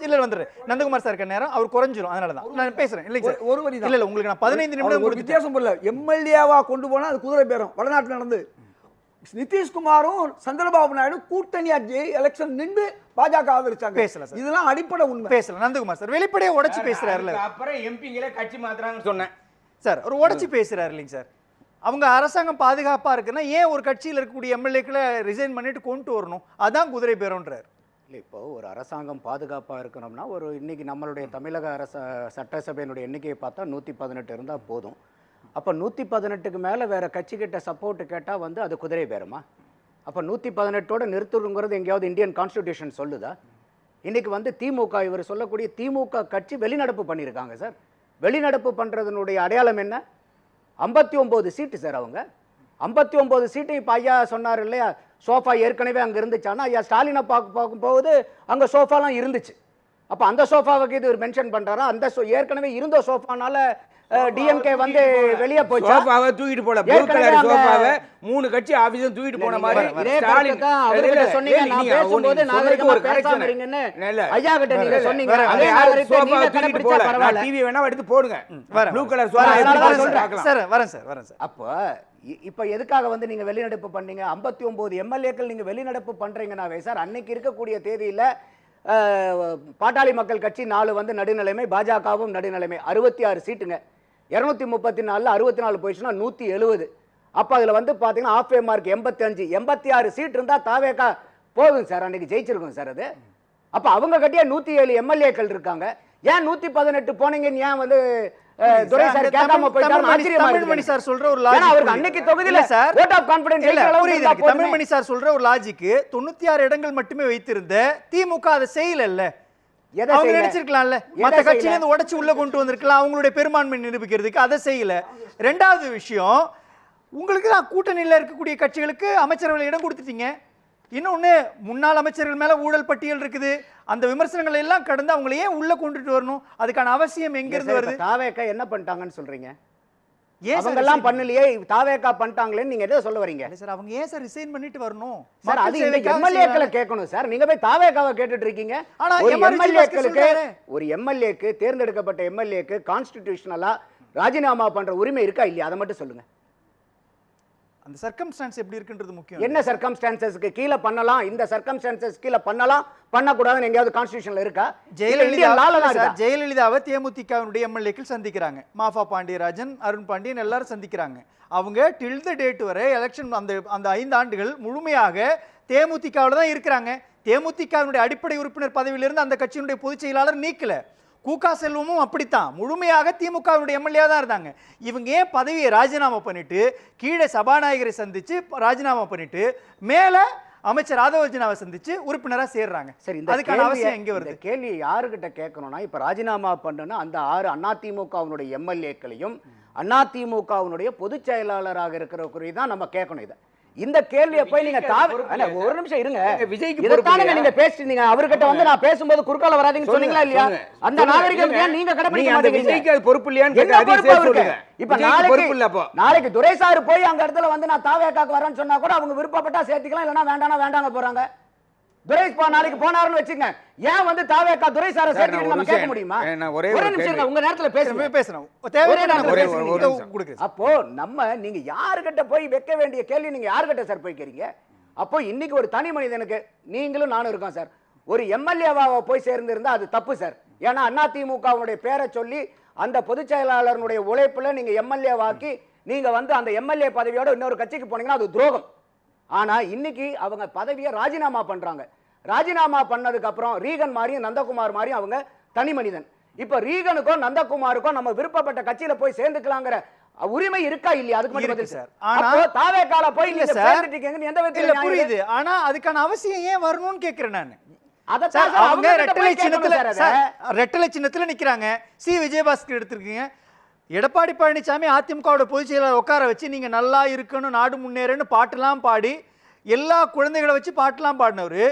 இல்ல வந்துரு நந்தகுமார் சார் நேரம் அவர் குறைஞ்சிரும், அதனாலதான் நான் பேசுறேன். இல்லைங்க சார், ஒரு வரி இல்ல உங்களுக்கு நான் 15 நிமிடம் ஒரு வித்தியாசம் இல்ல. எம்எல்ஏவா கொண்டு போனா அது குதிரை பேரம் வடநாட்டில் நடந்து. நிதிஷ்குமாரும் சந்திரபாபு நாயுடு கூட்டணியா எலெக்ஷன் நின்று பாஜக ஆதரிச்சாங்க. பேசல சார், இதெல்லாம் அடிப்படை உண்மை. பேசல நந்தகுமார் சார் வெளிப்படையா உடைச்சு பேசுறாருல. அப்புறம் எம்பிங்களே கட்சி மாத்துறாங்கன்னு சொன்னேன் சார், ஒரு உடைச்சு பேசுறாரு இல்லைங்க சார். அவங்க அரசாங்கம் பாதுகாப்பா இருக்குன்னா ஏன் ஒரு கட்சியில் இருக்கக்கூடிய எம்எல்ஏக்களை ரிசைன் பண்ணிட்டு கொண்டு வரணும்? அதான் குதிரை பேரம்ன்றார். இல்லை, இப்போ ஒரு அரசாங்கம் பாதுகாப்பாக இருக்கணும்னா ஒரு இன்னைக்கு நம்மளுடைய தமிழக சட்டசபையினுடைய எண்ணிக்கையை பார்த்தா 118 இருந்தால் போதும். அப்போ 118க்கு மேலே வேறு கட்சிக்கிட்ட சப்போர்ட்டு கேட்டால் வந்து அது குதிரை பேரமா? அப்போ 118ஓட நிறுத்துறங்கிறது எங்கேயாவது இந்தியன் கான்ஸ்டிடியூஷன் சொல்லுதா? இன்றைக்கி வந்து திமுக, இவர் சொல்லக்கூடிய திமுக கட்சி வெளிநடப்பு பண்ணியிருக்காங்க சார். வெளிநடப்பு பண்ணுறதுனுடைய அடையாளம் என்ன? 59 சீட்டு சார். அவங்க 59 சீட்டு. இப்போ ஐயா சொன்னார் இல்லையா, சோஃபா ஏற்கனவே அங்கே இருந்துச்சானா, ஐயா ஸ்டாலினை பார்க்கும்போது அங்கே சோஃபாலாம் இருந்துச்சு. அப்போ அந்த சோஃபாவுக்கு இது மென்ஷன் பண்ணுறாரா? அந்த ஏற்கனவே இருந்த சோஃபானால டிஎம்கே வந்து வெளியே போச்சு. சோஃபாவை தூக்கிட்டு போல, ப்ளூ கலர் சோஃபாவை 3 கட்சி ஆபீஸும் தூக்கிட்டு போன மாதிரி ஸ்டாலின் அவர்கிட்ட சொன்னீங்க. நான் பேசும்போது நாகரிகமா பேசாம இருங்கன்னு ஐயா கிட்ட நீங்க சொன்னீங்க. அதே நாகரிகத்தை நீங்க கடைபிடிச்சா பரவாயில்லை. டிவி வேணா எடுத்து போடுங்க, ப்ளூ கலர் சோஃபா சொல்றேன் சார். வரேன் சார். அப்போ இப்போ எதுக்காக வந்து நீங்க வெளிநடப்பு பண்ணீங்க? 59 எம்எல்ஏக்கள் நீங்க வெளிநடப்பு பண்றீங்கன்னாவே சார், அன்னைக்கு இருக்கக்கூடிய தேதியில பாட்டாளி மக்கள் கட்சி 4 வந்து நடுநிலைமை, பாஜகவும் நடுநிலைமை, 66 சீட்டுங்க. 234ல் 64 போயிடுச்சுன்னா 170. அப்போ அதில் வந்து பார்த்தீங்கன்னா ஆஃப் ஏ மார்க் 85, 86 சீட் இருந்தால் தாவேக்கா போதும் சார், அன்னைக்கு ஜெயிச்சிருக்கும் சார் அது. அப்போ அவங்க கட்டியா 107 எம்எல்ஏக்கள் இருக்காங்க. ஏன் 118 போனீங்கன்னு ஏன் வந்து துரை சார் கேட்காம போயிட்டாரு? ஆச்சரியமா இருக்கு. தமிழ்மணி சார் சொல்ற ஒரு லாஜிக், அவருக்கு அன்னைக்கு தொகுதியில சார் வோட் ஆஃப் கான்ஃபிடன்ஸ் இல்ல புரியுது. தமிழ்மணி சார் சொல்ற ஒரு லாஜிக் 96 இடங்கள் மட்டுமே வைத்திருந்த திமுக அதை செய்யல. அவங்க நினைச்சிருக்கலாம்ல, மத்த கட்சியில இருந்து உடைச்சு உள்ள கொண்டு வந்திருக்கலாம் அவங்களுடைய பெரும்பான்மை நிரூபிக்கிறதுக்கு. அதை செய்யல. ரெண்டாவது விஷயம், உங்களுக்கு தான் கூட்டணியில் இருக்கக்கூடிய கட்சிகளுக்கு அமைச்சரவையில் இடம் கொடுத்துட்டீங்க. இன்னொன்னு, முன்னாள் அமைச்சர்கள் மேல ஊழல் பட்டியல் இருக்குது. அந்த விமர்சனங்கள் எல்லாம் கடந்து அவங்களை ஏன் உள்ள கொண்டுட்டு வரணும்? அதுக்கான அவசியம் எங்க இருந்து வருது? தாவேக்கா என்ன பண்ணிட்டாங்கன்னு சொல்றீங்க? அவங்க எல்லாம் பண்ணலையே, தாவேக்கா பண்ணிட்டாங்களே, நீங்க எதை சொல்ல வரீங்க? சார், அவங்க ஏன் சார் ரிசைன் பண்ணிட்டு வரணும் சார்? அது இந்த எம்எல்ஏக்களை கேட்கணும் சார். நீங்க போய் தாவேக்காவை கேட்டுட்டு இருக்கீங்க. ஒரு எம்எல்ஏக்கு தேர்ந்தெடுக்கப்பட்ட எம்எல்ஏக்கு கான்ஸ்டிடியூஷனலா ராஜினாமா பண்ற உரிமை இருக்கா இல்லையா? அதை மட்டும் சொல்லுங்க. அந்த சர்க்கம்ஸ்டான்ஸ் எப்படி இருக்குன்றது முக்கியம். என்ன சர்க்கம்ஸ்டான்சஸ்க்கு கீழ பண்ணலாம், இந்த சர்க்கம்ஸ்டான்சஸ் கீழ பண்ணலாம், பண்ணக்கூடாதுன்னு எங்கேயாவது கான்ஸ்டிடியூஷன்ல இருக்கா? ஜெயலலிதாவை தேமுதிகவினுடைய எம்எல்ஏக்கள் சந்திக்கிறாங்க. மாஃபா பாண்டியராஜன், அருண் பாண்டியன் எல்லாரும் சந்திக்கிறாங்க. அவங்க டில் த டேட் வரை எலெக்ஷன் அந்த 5 ஆண்டுகள் முழுமையாக தேமுதிகவில் தான் இருக்கிறாங்க. தேமுதிகவினுடைய அடிப்படை உறுப்பினர் பதவியிலிருந்து அந்த கட்சியினுடைய பொதுச் செயலாளர் நீக்கல. கூகா செல்வமும் அப்படித்தான், முழுமையாக திமுகவுடைய எம்எல்ஏ தான் இருந்தாங்க. இவங்க ஏன் பதவியை ராஜினாமா பண்ணிட்டு கீழே சபாநாயகரை சந்திச்சு ராஜினாமா பண்ணிட்டு மேல அமைச்சர் ராதவர்ஜனாவை சந்திச்சு உறுப்பினரா சேர்றாங்க. சரி, அதுக்கான அவசியம் எங்க வருது? கேள்வி யாருக்கிட்ட கேட்கணும்னா, இப்ப ராஜினாமா பண்ணனா அந்த 6 அதிமுகவினுடைய எம்எல்ஏக்களையும் அதிமுகவினுடைய பொதுச் செயலாளராக இருக்கிற தான் நம்ம கேட்கணும். இதை இந்த கேள்வியை போய் நீங்க ஒரு நிமிஷம் இருங்க. விஜய்க்கு நீங்க பேசிட்டீங்க. அவர்கிட்ட வந்து நான் பேசும்போது குறுக்கால வராதீங்கன்னு சொன்னீங்களா இல்லையா? அந்த நாகரிகம் ஏன் நீங்க கடைபிடிக்க மாட்டீங்க? விஜய்க்கு அது பொறுப்பு இல்லையான்னு இப்ப நாளைக்கு துரை சார் போய் அங்க இடத்துல வந்து நான் தாவேக்காக்கு வரேன்னு சொன்னா கூட அவங்க விருப்பப்பட்டா சேர்த்துக்கலாம், இல்லைன்னா வேண்டாங்க போறாங்க. துரை நாளைக்கு போனாருன்னு வச்சுங்க, ஏன் வந்து தாவேக்கா துரை சாரை சேர்த்துக்கிட்டு நம்ம கேட்க முடியுமா? ஒரு நிமிஷம் உங்க நேரத்துல பேசணும். அப்போ நம்ம நீங்க யாருகிட்ட போய் வைக்க வேண்டிய கேள்வி நீங்க யாருகிட்ட சார் போய் கேறீங்க? அப்போ இன்னைக்கு ஒரு தனி மனிதனுக்கு நீங்களும் நானும் இருக்கோம் சார், ஒரு எம்எல்ஏவா போய் சேர்ந்திருந்தா அது தப்பு சார். ஏன்னா அதிமுகவுடைய பேரை சொல்லி அந்த பொதுச் செயலாளருடைய உழைப்புல நீங்க எம்எல்ஏ வாக்கி நீங்க வந்து அந்த எம்எல்ஏ பதவியோட இன்னொரு கட்சிக்கு போனீங்கன்னா அது துரோகம். ஆனா இன்னைக்கு அவங்க பதவியை ராஜினாமா பண்றாங்க. ராஜினாமா பண்ணதுக்கு அப்புறம் ரீகன் மாதிரியும் நந்தகுமார் மாதிரியும் அவங்க தனி மனிதன். இப்ப ரீகனுக்கும் நந்தகுமாருக்கும் நம்ம விருப்பப்பட்ட கட்சியில போய் சேர்ந்துக்கலாங்கிற உரிமை இருக்கா இல்லையா? அதுக்கு மட்டும் பதில் சார். ஆனா தாவேக்கால போய் நீங்க சேர்ந்துட்டீங்கன்னு எந்த விதத்துல புரியுது. ஆனா அதுக்கான அவசியம் ஏன் வரணும்னு கேக்குறேன் நான். அவங்க ரெட்டலை சின்னத்துல நிக்கிறாங்க. சி விஜயபாஸ்கர் எடுத்திருக்கீங்க. எடப்பாடி பழனிசாமி அதிமுகவோட பொதுச் செயலாளர் உட்கார வச்சு நீங்க நல்லா இருக்கணும், நாடு முன்னேறன்னு பாட்டெல்லாம் பாடி எல்லா குழந்தைகளை வச்சு பாட்டெல்லாம் பாடினவர்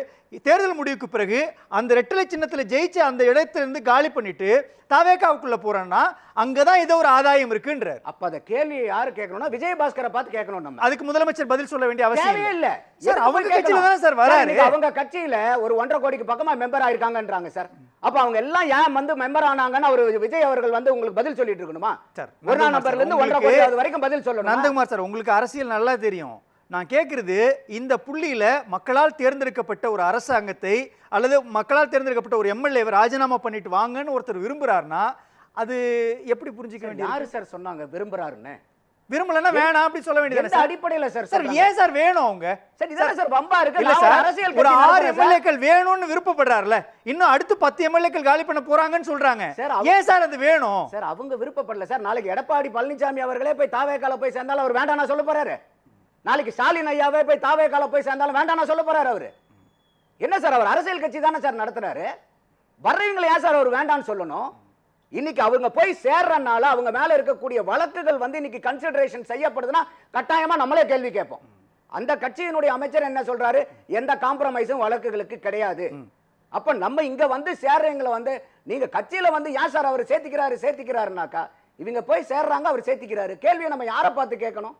தேர்தல் முடிவுக்கு பிறகு அந்த ரெட்டலை சின்னத்தில் ஜெயிச்ச அந்த இடத்திலிருந்து காலி பண்ணிட்டு தவேகாவுக்குள்ள போறேன்னா அங்கதான் ஏதோ ஒரு ஆதாயம் இருக்குன்றார். அப்ப அந்த கேள்வியை யாரு கேட்கணும்னா விஜயபாஸ்கரை பார்த்து கேட்கணும். நம்ம அதுக்கு முதலமைச்சர் பதில் சொல்ல வேண்டிய அவசியம் தேவையே இல்ல சார். அவங்க கட்சியில தான் சார் வராரு. அவங்க கட்சியில ஒரு 1.5 கோடிக்கு பக்கமா மெம்பர் ஆயிருக்காங்கன்றாங்க சார். அப்ப அவங்க எல்லாம் ஏன் வந்து மெம்பர் ஆனாங்கன்னு அவர் விஜய் அவர்கள் வந்து உங்களுக்கு பதில் சொல்லிட்டு இருக்கணுமா சார்? ஒரு நம்பர்ல இருந்து 1.5 கோடி வரைக்கும் பதில் சொல்லணும். நந்தகுமார் சார், உங்களுக்கு அரசியல் நல்லா தெரியும். நான் கேட்கறது, இந்த புள்ளியில மக்களால் தேர்ந்தெடுக்கப்பட்ட ஒரு அரசாங்கத்தை அல்லது மக்களால் தேர்ந்தெடுக்கப்பட்ட ஒரு எம்எல்ஏவை ராஜினாமா பண்ணிட்டு வாங்கன்னு ஒருத்தர் விரும்புறாருன்னா அது எப்படி புரிஞ்சுக்க வேண்டியது? யாரு சார் சொன்னாங்க விரும்புறாருன்னு? விரும்பலன்னா வேணாம் அப்படி சொல்ல வேண்டியது சார். அடிப்படையில சார் சார் ஏன் சார் வேணும் அவங்க? சரி இதான சார் வம்பா இருக்கு. இல்ல நான் சார், அரசியல் ஒரு கட்சி 6 நடத்துறேன் எம்எல்ஏக்கள் வேணும்னு விருப்பப்படுறாருல, இன்னும் அடுத்து 10 எம்எல்ஏக்கள் காலி பண்ண போறாங்கன்னு சொல்றாங்க. சார், ஏன் சார் அது வேணும்? சார் அவங்க விருப்பப்படல சார். நாளைக்கு எடப்பாடி பழனிசாமி அவர்களே போய் தாவேகால போய் சேர்ந்தாலும் அவர் வேண்டாம்னா சொல்ல போறாரு. நாளைக்கு ஸ்டாலின் ஐயாவே போய் தாவேகால போய் சேர்ந்தாலும் வேண்டாம்னா சொல்ல போறாரு அவரு. என்ன சார் அவர் அரசியல் கட்சி தானே சார் நடத்துறாரு. வர்றவங்களை ஏன் சார் அவர் வேண்டாம்னு சொல்லணும்? இன்னைக்கு அவங்க போய் சேர்றனால அவங்க மேல இருக்கக்கூடிய வழக்குகள் வந்து இன்னைக்கு கன்சிடரேஷன் செய்யப்படுதுன்னா கட்டாயமா நம்மளே கேள்வி கேட்போம். அந்த கட்சியினுடைய அமைச்சர் என்ன சொல்றாரு? எந்த காம்ப்ரமைஸும் வழக்குகளுக்கு கிடையாது. அப்ப நம்ம இங்க வந்து சேர்றவங்களை வந்து நீங்க கட்சியில வந்து ஏன் சார் அவர் சேர்த்திக்கிறாருனாக்கா இவங்க போய் சேர்றாங்க, அவர் சேர்த்திக்கிறாரு. கேள்வியை நம்ம யாரை பார்த்து கேட்கணும்?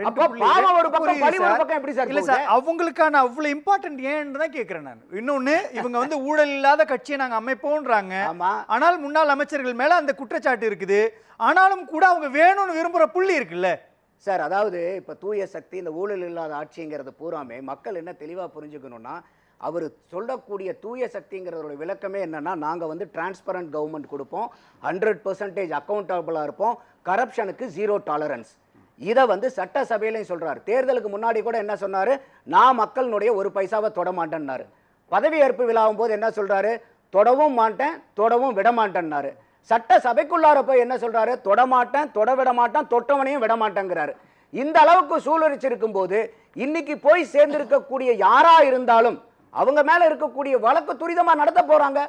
அப்ப பாவம் ஒரு பக்கம் பழி ஒரு பக்கம் எப்படி சார்? இல்ல சார், அவங்களுக்கான அவ்வளவு இம்பார்ட்டன்ட் ஏன்னு தான் கேக்குறேன் நான். இன்னொன்னு, இவங்க வந்து ஊழல் இல்லாத கட்சியை நாங்க அமைப்போம்ன்றாங்க. ஆனால் முன்னாள் அமைச்சர்கள் மேல அந்த குற்றச்சாட்டு இருக்குது. ஆனாலும் கூட அவங்க வேணும்னு விரும்புற புள்ளி இருக்குல்ல சார். அதாவது இப்ப தூய சக்தி, இந்த ஊழல் இல்லாத ஆட்சிங்கிறது பூராமே மக்கள் என்ன தெளிவா புரிஞ்சுக்கணும்னா, அவர் சொல்லக்கூடிய தூய சக்திங்கிறதோட விளக்கமே என்னன்னா, நாங்க வந்து டிரான்ஸ்பரண்ட் கவர்மெண்ட் கொடுப்போம், 100% அக்கௌண்டபிளா இருப்போம், கரப்ஷனுக்கு 0 டாலரன்ஸ். இதை வந்து சட்டசபையிலையும் சொல்றாரு. தேர்தலுக்கு முன்னாடி கூட என்ன சொன்னாரு? நான் மக்களுடைய ஒரு பைசாவை தொட மாட்டேன்னாரு. பதவியேற்பு விழாவும் போது என்ன சொல்றாரு? தொடவும் மாட்டேன், தொடவும் விட மாட்டேன்னாரு. சட்டசபைக்குள்ளார போய் என்ன சொல்றாரு? தொட மாட்டேன், தொட விட மாட்டேன், தொட்டவனையும் விட மாட்டேங்கிறாரு. இந்த அளவுக்கு சூழலிச்சிருக்கும் போது இன்னைக்கு போய் சேர்ந்திருக்கக்கூடிய யாரா இருந்தாலும் அவங்க மேல இருக்கக்கூடிய வழக்கு துரிதமா நடத்த போறாங்க.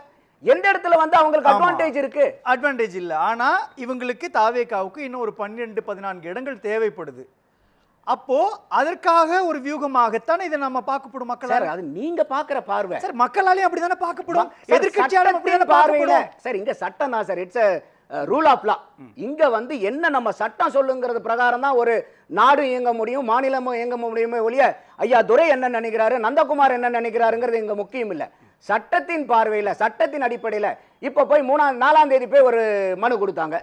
எந்த இடத்துல வந்து அவங்களுக்கு அட்வான்டேஜ் இருக்கு? அட்வான்டேஜ் இல்ல. ஆனா இவங்களுக்கு தாவேகாவுக்கு இன்னும் ஒரு 12-14 இடங்கள் தேவைப்படுது. அப்போ அதற்காக ஒரு வியூகமாகத்தான் இதை நம்ம பார்க்கப்படும். மக்கள் சார் அது நீங்க பாக்குற பார்வை சார். மக்களாலே அப்படிதானே பார்க்கப்படும், எதிர்க்கட்சியாலும் அப்படிதானே பார்க்கப்படும் சார். இங்க சட்டம் தான் sir. It's rule of law. இங்க வந்து என்ன நம்ம சட்டம் சொல்லுங்கிறது பிரகாரம் தான் ஒரு நாடு இயங்க முடியும், மாநிலமும் இயங்க முடியுமே ஒழிய ஐயா துரை என்ன நினைக்கிறாரு, நந்தகுமார் என்ன நினைக்கிறாருங்கிறது இங்க முக்கியம் இல்ல. சட்டத்தின் பார்வையில, சட்டத்தின் அடிப்படையில இப்ப போய் 4ஆம் தேதி போய் ஒரு மனு கொடுத்தாங்க,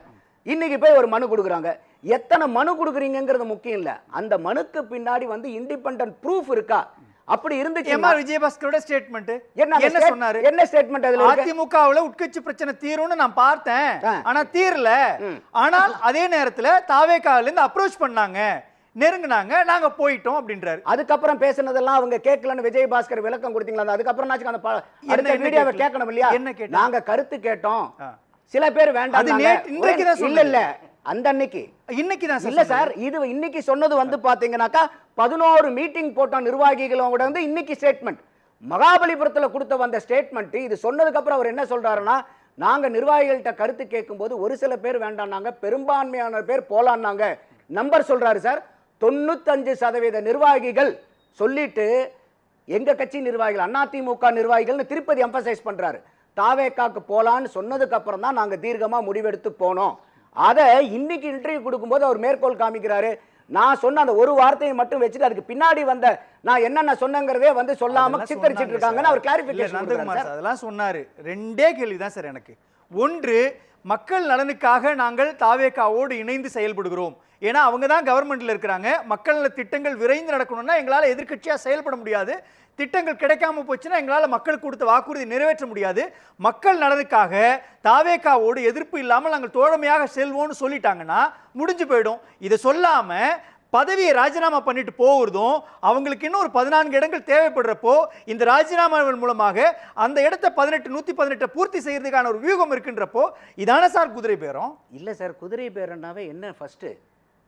இன்னைக்கு போய் ஒரு மனு கொடுக்குறாங்க. எத்தனை மனு கொடுக்குறீங்கிறது முக்கியம் இல்ல, அந்த மனுக்கு பின்னாடி வந்து இண்டிபெண்டன்ட் ப்ரூஃப் இருக்கா? அப்படி இருந்துச்சு. விஜயபாஸ்கரோட ஸ்டேட்மெண்ட் என்ன சொன்னாரு? என்ன ஸ்டேட்மெண்ட் அதுல? அதிமுகவுல உட்கட்சி பிரச்சனை தீரும்னு நான் பார்த்தேன், ஆனா தீரல. ஆனால் அதே நேரத்துல தாவேகால இருந்து அப்ரோச் பண்ணாங்க, நெருங்கினாங்க, நாங்க போயிட்டோம் அப்படின்றாரு. அதுக்கப்புறம் பேசினதெல்லாம் அவங்க கேட்கலன்னு விஜயபாஸ்கர் விளக்கம் கொடுத்தீங்களா? அதுக்கப்புறம் அந்த வீடியோவை கேட்கணும் இல்லையா? நாங்க கருத்து கேட்டோம், சில பேர் வேண்டாம். இல்ல இல்ல அந்த அன்னைக்கு இன்னைக்கு தான் இல்ல சார். இது இன்னைக்கு சொன்னது வந்து பாத்தீங்கன்னாக்கா 11 மீட்டிங் போட்ட நிர்வாகிகளோட வந்து இன்னைக்கு ஸ்டேட்மெண்ட் மகாபலிபுரத்துல கொடுத்த வந்த ஸ்டேட்மெண்ட். இது சொன்னதுக்கு அப்புறம் அவர் என்ன சொல்றாருன்னா, நாங்க நிர்வாகிகள்கிட்ட கருத்து கேட்கும் போது ஒரு சில பேர் வேண்டாம்னாங்க, பெரும்பான்மையான பேர் போலான்னாங்க. நம்பர் சொல்றாரு சார். 95% நிர்வாகிகள் சொல்லிட்டு எங்க கட்சி நிர்வாகிகள், அதிமுக நிர்வாகிகள் திருப்பதி எம்பசைஸ் பண்றாரு. தாவேகாக்கு போலான்னு சொன்னதுக்கு அப்புறம் தான் நாங்க தீர்க்கமா முடிவெடுத்து போனோம். அதை இன்னைக்கு இன்டர்வியூ கொடுக்கும்போது அவர் மேற்கோள் காமிக்கிறாரு. நான் சொன்ன அந்த ஒரு வார்த்தையை மட்டும் வச்சுட்டு அதுக்கு பின்னாடி வந்த நான் என்னென்ன சொன்னங்கிறதே வந்து சொல்லாம சித்தரிச்சிட்டு இருக்காங்கன்னு அவர் கிளாரிபிகேஷன் கொடுக்கிறாரு. அதெல்லாம் சொன்னாரு. ரெண்டே கேள்விதான் சார் எனக்கு. ஒன்று, மக்கள் நலனுக்காக நாங்கள் தாவேகாவோடு இணைந்து செயல்படுகிறோம். ஏன்னா அவங்க தான் கவர்மெண்ட்ல இருக்கிறாங்க. மக்கள் நல திட்டங்கள் விரைந்து நடக்கணும்னா எங்களால் எதிர்க்கட்சியா செயல்பட முடியாது. திட்டங்கள் கிடைக்காம போச்சுன்னா எங்களால் மக்களுக்கு கொடுத்த வாக்குறுதி நிறைவேற்ற முடியாது. மக்கள் நலனுக்காக தாவேகாவோடு எதிர்ப்பு இல்லாமல் நாங்கள் தோழமையாக செல்வோம்னு சொல்லிட்டாங்கன்னா முடிஞ்சு போயிடும். இதை சொல்லாம பதவியை ராஜினாமா பண்ணிட்டு போகிறதும், அவங்களுக்கு இன்னும் ஒரு 14 இடங்கள் தேவைப்படுறப்போ இந்த ராஜினாமாவின் மூலமாக அந்த இடத்தை 118 பூர்த்தி செய்யறதுக்கான ஒரு வியூகம் இருக்குன்றப்போ இதான சார் குதிரை பேரம்? இல்ல சார், குதிரை பேரம்னாவே என்ன? ஃபர்ஸ்ட்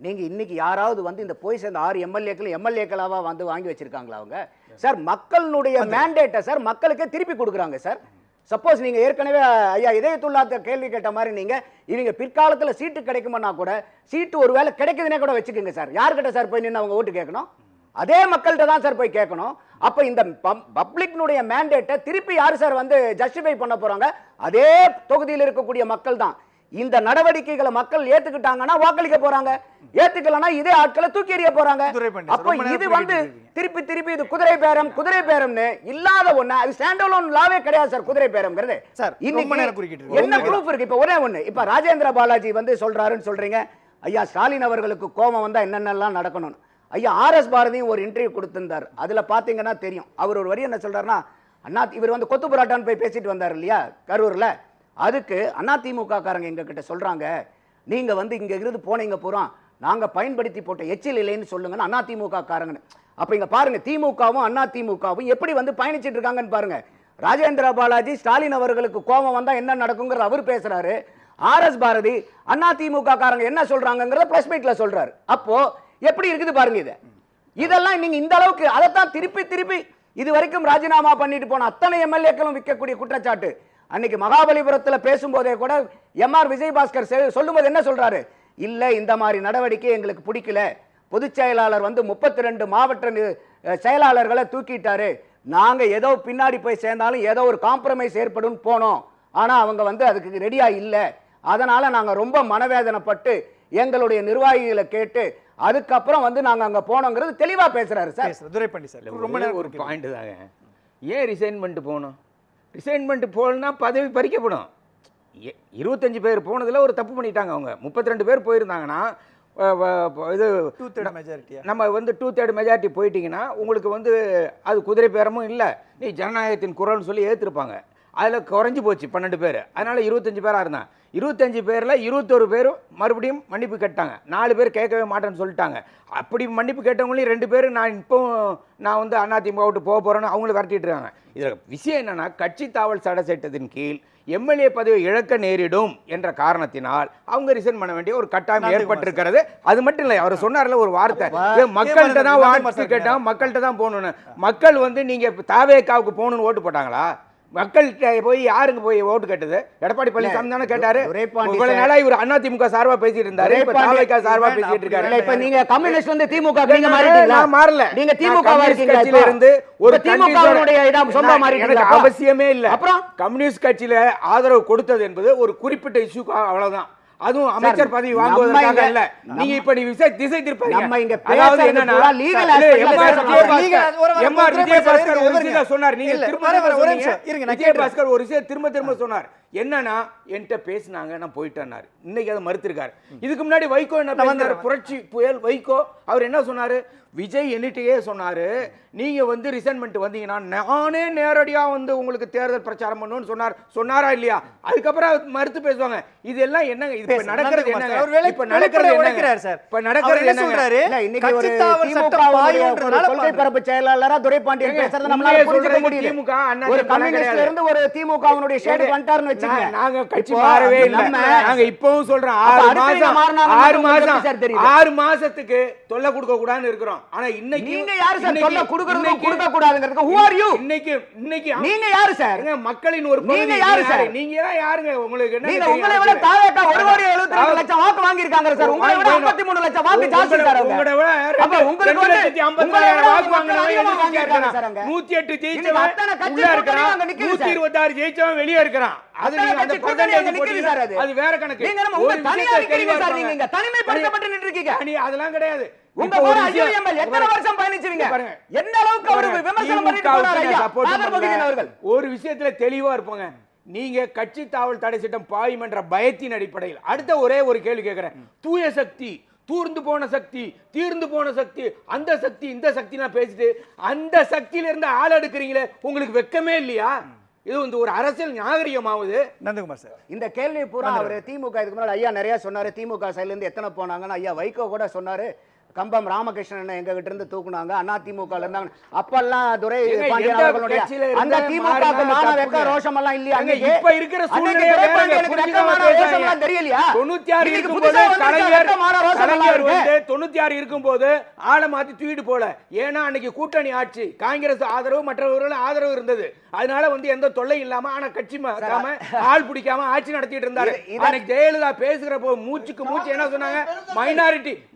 நீங்க இன்னைக்கு யாராவது வந்து இந்த போய் சேர்ந்த 6 எம்எல்ஏக்களாவா வந்து வாங்கி வச்சிருக்காங்களா அவங்க? சார் மக்களுடைய மேண்டேட்டை சார் மக்களுக்கே திருப்பி கொடுக்குறாங்க சார். சப்போஸ் நீங்க ஏற்கனவே ஐயா இதயத்துல்லா கேள்வி கேட்ட மாதிரி நீங்க இவங்க பிற்காலத்தில் சீட்டு கிடைக்குமானா கூட சீட்டு ஒருவேளை கிடைக்குதுன்னே கூட வச்சுக்கோங்க சார். யார்கிட்ட சார் போய் நின்று அவங்க ஓட்டு கேட்கணும்? அதே மக்கள்கிட்ட தான் சார் போய் கேட்கணும். அப்ப இந்த பப்ளிக்னுடைய மேண்டேட்டை திருப்பி யாரு சார் வந்து ஜஸ்டிஃபை பண்ண போறாங்க? அதே தொகுதியில் இருக்கக்கூடிய மக்கள் தான். இந்த நடவடிக்கைகளை மக்கள் ஏத்துக்கிட்டாங்கன்னா வாக்களிக்க போறாங்க, ஏத்துக்கலனா இதே ஆட்களை தூக்கி எறிய போறாங்க. அப்ப இது வந்து திருப்பி திருப்பி இது குதிரை பேரம்னு இல்லாத ஒண்ணு. அது ஸ்டாண்ட் அலோன் லாவே கிடையாது சார் குதிரை பேரம்ங்கிறது. என்ன ப்ரூஃப் இருக்கு? இப்ப ஒரே ஒண்ணு, இப்ப ராஜேந்திர பாலாஜி வந்து சொல்றாருன்னு சொல்றீங்க. ஐயா ஸ்டாலின் அவர்களுக்கு கோபம் வந்தா என்னென்னலாம் நடக்கணும். ஐயா ஆர்எஸ் பாரதியும் ஒரு இன்டர்வியூ கொடுத்திருந்தார். அதுல பாத்தீங்கன்னா தெரியும். அவர் ஒரு வரி என்ன சொல்றாருன்னா, அண்ணா இவர் வந்து கொத்து புராட்டான்னு போய் பேசிட்டு வந்தார் இல்லையா கரூர்ல. அதுக்கு அதிமுக காரங்க எங்க கிட்ட சொல்றாங்க, நீங்க வந்து இங்க இருந்து போனீங்க போறோம், நாங்க பயன்படுத்தி போட்ட எச்சில் இல்லைன்னு சொல்லுங்க அதிமுக காரங்க. அப்ப இங்க பாருங்க, திமுகவும் அதிமுகவும் எப்படி வந்து பயணிச்சிட்டு இருக்காங்கன்னு பாருங்க. ராஜேந்திர பாலாஜி ஸ்டாலின் அவர்களுக்கு கோபம் வந்தா என்ன நடக்குங்கிறது அவர் பேசுறாரு. ஆர்எஸ் பாரதி அதிமுக காரங்க என்ன சொல்றாங்கிறத பிரஸ் மீட்ல சொல்றாரு. அப்போ எப்படி இருக்குது பாருங்க. இதெல்லாம் நீங்க இந்த அளவுக்கு அதைத்தான் திருப்பி திருப்பி இது வரைக்கும் ராஜினாமா பண்ணிட்டு போன அத்தனை எம்எல்ஏக்களும் விற்கக்கூடிய குற்றச்சாட்டு. அன்னைக்கு மகாபலிபுரத்தில் பேசும்போதே கூட எம்ஆர் விஜயபாஸ்கர் சொல்லும்போது என்ன சொல்றாரு, இல்ல இந்த மாதிரி நடவடிக்கை எங்களுக்கு பிடிக்கல, பொதுச் செயலாளர் வந்து 32 மாவட்ட செயலாளர்களை தூக்கிட்டாரு, நாங்க ஏதோ பின்னாடி போய் சேர்ந்தாலும் ஏதோ ஒரு காம்ப்ரமைஸ் ஏற்படும் போனோம், ஆனா அவங்க வந்து அதுக்கு ரெடியா இல்ல, அதனால நாங்க ரொம்ப மனவேதனைப்பட்டு எங்களுடைய நிர்வாகிகளை கேட்டு அதுக்கப்புறம் வந்து நாங்க அங்க போனோங்கிறது தெளிவா பேசுறாரு சார். துரைப்பாண்டி சார் ரொம்ப ஒரு பாயிண்ட் தாங்க. ஏன் ரிசைன்மெண்ட் போகணும்? ரிசைன்மெண்ட் போகலன்னா பதவி பறிக்கப்படும். 25 பேர் போனதில் ஒரு தப்பு பண்ணிட்டாங்க. அவங்க 32 பேர் போயிருந்தாங்கன்னா இது நம்ம வந்து 2/3 மெஜாரிட்டி போயிட்டீங்கன்னா உங்களுக்கு வந்து அது குதிரை பேரமும் இல்லை, நீ ஜனநாயகத்தின் குரல்னு சொல்லி ஏற்றுருப்பாங்க. அதில் குறைஞ்சி போச்சு 12 பேர். அதனால் 25 பேராக இருந்தான். 25 பேரில் 21 பேர் மறுபடியும் மன்னிப்பு கேட்டாங்க. 4 பேர் கேட்கவே மாட்டேன்னு சொல்லிட்டாங்க. அப்படி மன்னிப்பு கேட்டவங்களையும் 2 பேர் நான் வந்து அதிமுக விட்டு போக போகிறேன்னு அவங்கள விரட்டிட்டு இருக்காங்க. இதில் விஷயம் என்னென்னா, கட்சி தாவல் சட்ட சட்டத்தின் கீழ் எம்எல்ஏ பதவியை இழக்க நேரிடும் என்ற காரணத்தினால் அவங்க ரிசைன் பண்ண வேண்டிய ஒரு கட்டாயம் ஏற்பட்டிருக்கிறது. அது மட்டும் இல்லை, அவர் சொன்னார்ல ஒரு வார்த்தை, மக்கள்கிட்ட தான் வாக்கு கேட்டோம், மக்கள்கிட்ட தான் போகணுன்னு. மக்கள் வந்து நீங்கள் தாவேக்காவுக்கு போகணுன்னு ஓட்டு போட்டாங்களா? மக்கள்கிட்ட போய் யாருங்க போய் ஓட்டு கேட்டது? எடப்பாடி பழனிசாமி தானே கேட்டாரு. இவ்வளவு நாளா இவர் அதிமுக சார்பா பேசிட்டு இருந்தாரு, இப்ப தாவேக்கா சார்பா பேசிட்டு இருக்காரு. இப்ப நீங்க கம்யூனிஸ்ட் வந்து திமுக நீங்க மாறிட்டீங்களா? மாறல. நீங்க திமுக கட்சியில இருந்து ஒரு திமுகவுடைய இடம் சொந்த மாறிட்டீங்க. அவசியமே இல்ல. அப்புறம் கம்யூனிஸ்ட் கட்சியில ஆதரவு கொடுத்தது என்பது ஒரு குறிப்பிட்ட இஷ்யூக்கு, அவ்வளவுதான். அதுவும் அமைச்சர் பதவி வாங்குவதற்காக இல்ல. நீங்க இப்ப நீ திசை திருப்பீங்க. நம்ம இங்க அதாவது என்னன்னா லீகல் எம்ஆர் விஜயபாஸ்கர் ஒரு விஷயம் சொன்னார். நீங்க விஜயபாஸ்கர் ஒரு விஷயம் திரும்ப சொன்னார். என்னன்னா, என்கிட்ட பேசினாங்க, நான் போயிட்டேன்னாரு. இன்னைக்கு அதை மறுத்திருக்காரு. இதுக்கு முன்னாடி வைகோ என்ன பேசினாரு? புரட்சி புயல் வைகோ அவர் என்ன சொன்னாரு? விஜய் என்னிட்டே சொன்னாரு, நீங்க வந்து ரிசைன்மெண்ட் வந்தீங்கன்னா நானே நேரடியா வந்து உங்களுக்கு தேர்தல் பிரச்சாரம் பண்ணுவேன்னு சொன்னாரா இல்லையா? அதுக்கப்புறம் மறுத்து பேசுவாங்க. இதெல்லாம் என்னங்க இப்ப நடக்கிறது? என்னங்க இப்ப நடக்கிறது? இப்ப நடக்கிறது என்ன சொல்றாரு? இன்னைக்கு ஒரு திமுக கொள்கை பரப்பு செயலாளரா துரைபாண்டியன் பேசுறத நம்மளால புரிஞ்சுக்க முடியல. திமுக ஒரு கம்யூனிஸ்ட்ல இருந்து ஒரு திமுகவினுடைய ஷேட் வந்துட்டாருன்னு வெச்சுங்க. நாங்க கட்சி மாறவே இல்ல. நாங்க இப்பவும் சொல்றோம் 6 மாசத்துக்கு தொல்லை கொடுக்க கூடாதுன்னு இருக்கிறோம். ஆனா இன்னைக்கு நீங்க யாரு சார் தொல்லை கொடுக்க கூடாதுங்கிறதுக்கு? who are you? இன்னைக்கு நீங்க யாரு சார்? மக்களின் ஒரு நீங்க யாரு சார்? நீங்க யாருங்க? உங்களுக்கு என்ன? நீங்க உங்களை விட தாவேக்கா 1,72,00,000 வாக்கு வாங்கி இருக்காங்க சார். உங்களை விட 53 லட்சம் வாக்கு ஜாஸ்தி சார். உங்களை விட அப்ப உங்களுக்கு 2,50,000 வாக்கு வாங்குறாங்க சார். 108 ஜெயிச்சவன் உள்ள இருக்கான், 126 ஜெயிச்சவன் வெளிய இருக்கான். அது நீங்க அந்த பர்சன்டேஜ் போடுறீங்க சார். அது வேற கணக்கு. நீங்க நம்ம உங்க தனியா நிக்கிறீங்க சார். நீங்க இங்க தனிமைப்படுத்தப்பட்டு நின்னுட்டீங்க. அதெல்லாம் கிடையாது. உங்க போற ஐஎம்எல் எத்தனை வருஷம் பயணிச்சீங்க பாருங்க. என்ன அளவுக்கு அவர் விமர்சனம் பண்ணிட்டு போறாரு ஐயா ஆதர்பகிதன் அவர்கள். ஒரு விஷயத்துல தெளிவா இருப்பாங்க. நீங்க கட்சி தாவல் தடை சட்டம் பாயும் என்ற பயத்தின் அடிப்படையில் அடுத்த ஒரே ஒரு கேள்வி கேட்கிறேன். தூய சக்தி, தூர்ந்து போன சக்தி, தீர்ந்து போன சக்தி, அந்த சக்தி இந்த சக்தி நான் பேசிட்டு அந்த சக்தியில இருந்து ஆள் எடுக்கிறீங்களே, உங்களுக்கு வெக்கமே இல்லையா? இது வந்து ஒரு அரசியல் நாகரிகமாவது. நந்தகுமார் சார், இந்த கேள்வி பூரா அவர் திமுக இதுக்கு முன்னாடி ஐயா நிறைய சொன்னாரு. திமுக சைடுல இருந்து எத்தனை போனாங்கன்னு ஐயா வைகோ கூட சொன்னாரு. கம்பம் ராமகிருஷ்ணன் எங்க கிட்ட இருந்து தூக்குனாங்க, அதிமுக இருந்தாங்க. அப்பெல்லாம் துரை பாண்டியன் அவர்களுடைய அந்த திமுக மான வெக்க ரோஷம் எல்லாம் இல்லையா? இப்ப இருக்கிற சூழ்நிலை தெரியலையா? 96 இருக்கும்போது கலைஞர் வந்து 96 இருக்கும்போது ஆளை மாத்தி தூக்கிட்டு போல. ஏன்னா அன்னைக்கு கூட்டணி ஆட்சி, காங்கிரஸ் ஆதரவு மற்றவர்கள் ஆதரவு இருந்தது. அதனால வந்து எந்த தொல்லை இல்லாம ஆனா கட்சி ஆள் பிடிக்காம ஆட்சி நடத்திட்டு இருந்தாரு. அன்னைக்கு ஜெயலலிதா பேசுகிற போது மூச்சுக்கு மூச்சு என்ன சொன்னாங்க?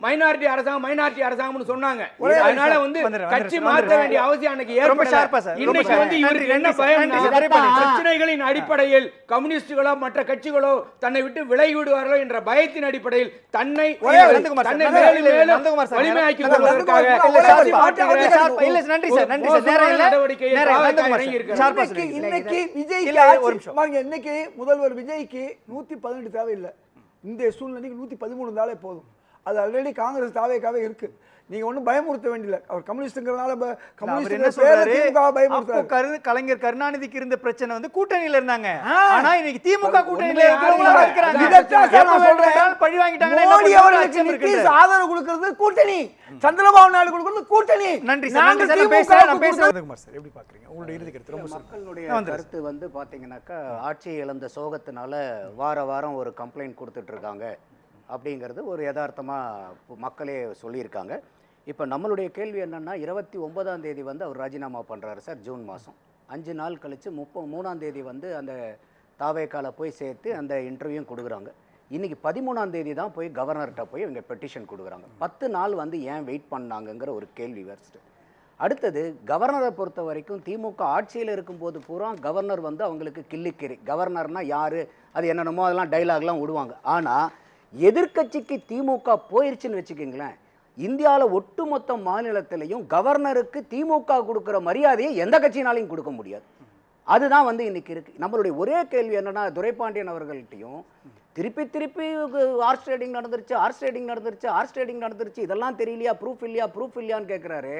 மைனாரிட்டி அரசாங்கம் மைனாரிட்டி அரசாங்கம்னு சொன்னாங்க. ஒரே அதனால வந்து கட்சி மாற்ற வேண்டிய அவசியம் அன்னைக்கு ஏற்படல. இன்னைக்கு வந்து இவருக்கு என்ன பயம்னா பிரச்சனைகளின் அடிப்படையில் கம்யூனிஸ்டுகளோ மற்ற கட்சிகளோ தன்னை விட்டு விலகி விடுவார்களோ என்ற பயத்தின் அடிப்படையில் தன்னை தன்னை மேலும் மேலும் வலிமையாக்கிக் கொள்வதற்காக இன்னைக்கு விஜய் இன்னைக்கு முதல்வர் விஜய்க்கு 118 தேவையில்லை. இந்த சூழ்நிலைக்கு 113 இருந்தாலே போதும். அது ஆல்ரெடி காங்கிரஸ் தாவேக்காவே இருக்கு. நீங்க ஒண்ணும் பயமுறுத்த வேண்டியல. அவர் கம்யூனிஸ்ட்ங்கறனால கலைஞர் கருணாநிதிக்கு இருந்த பிரச்சனை வந்து கூட்டணியில இருந்தாங்க. ஆனா இன்னைக்கு திமுக கூட்டணியில இருக்கிறாங்க. பழி வாங்கிட்டாங்க. மோடி அவர்களுக்கு நிதிஷ் ஆதரவு கொடுக்கிறது கூட்டணி, சந்திரபாபு நாயுடு கொடுக்கிறது கூட்டணி. நன்றி சார். நான் பேசுறேன். எப்படி பாக்குறீங்க உங்களுடைய இறுதி கருத்து? ரொம்ப மக்களுடைய கருத்து வந்து பாத்தீங்கன்னாக்கா ஆட்சி இழந்த சோகத்தினால வார வாரம் ஒரு கம்ப்ளைண்ட் கொடுத்துட்டு இருக்காங்க அப்படிங்கிறது ஒரு யதார்த்தமாக மக்களே சொல்லியிருக்காங்க. இப்போ நம்மளுடைய கேள்வி என்னென்னா 29ஆம் தேதி வந்து அவர் ராஜினாமா பண்ணுறாரு சார், ஜூன் மாதம். 5 நாள் கழித்து 3ஆம் தேதி வந்து அந்த தாவேக்கால போய் சேர்த்து அந்த இன்டர்வியூவும் கொடுக்குறாங்க. இன்றைக்கி 13ஆம் தேதி தான் போய் கவர்னர்கிட்ட போய் இவங்க பெட்டிஷன் கொடுக்குறாங்க. 10 நாள் வந்து ஏன் வெயிட் பண்ணாங்கங்கிற ஒரு கேள்வி ஃபர்ஸ்ட்டு. அடுத்தது கவர்னரை பொறுத்த வரைக்கும் திமுக ஆட்சியில் இருக்கும்போது பூரா கவர்னர் வந்து அவங்களுக்கு கிள்ளிக்கறி. கவர்னர்னால் யார், அது என்னென்னமோ அதெல்லாம் டைலாக்லாம் விடுவாங்க. ஆனால் எதிர்க்கட்சிக்கு திமுக போயிருச்சுன்னு வச்சுக்கிங்களேன், இந்தியாவில் ஒட்டுமொத்த மாநிலத்திலையும் கவர்னருக்கு திமுக கொடுக்குற மரியாதையை எந்த கட்சினாலையும் கொடுக்க முடியாது. அதுதான் வந்து இன்னைக்கு இருக்கு. நம்மளுடைய ஒரே கேள்வி என்னன்னா, துரைபாண்டியன் அவர்கள்ட்டையும் திருப்பி ஹார்ஸ் ட்ரேடிங் நடந்துருச்சு இதெல்லாம் தெரியலையா, ப்ரூஃப் இல்லையான்னு கேட்குறாரு.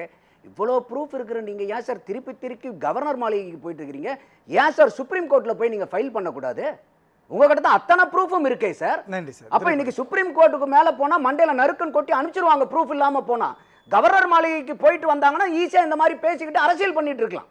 இவ்வளோ ப்ரூஃப் இருக்கிற நீங்கள் ஏன் சார் திருப்பி கவர்னர் மாளிகைக்கு போயிட்டு இருக்கிறீங்க? ஏன் சார் சுப்ரீம் கோர்ட்டில் போய் நீங்கள் ஃபைல் பண்ணக்கூடாது? உங்ககிட்ட தான் அத்தனை ப்ரூஃபும் இருக்கே சார். நன்றி சார். அப்ப இன்னைக்கு சுப்ரீம் கோர்ட்டுக்கு மேல போனா மண்டையில நறுக்குன்னு கொட்டி அனுப்பிச்சிருவாங்க ப்ரூஃப் இல்லாம போனா. கவர்னர் மாளிகைக்கு போயிட்டு வந்தாங்கன்னா ஈஸியா இந்த மாதிரி பேசிக்கிட்டு அரசியல் பண்ணிட்டு இருக்கலாம்.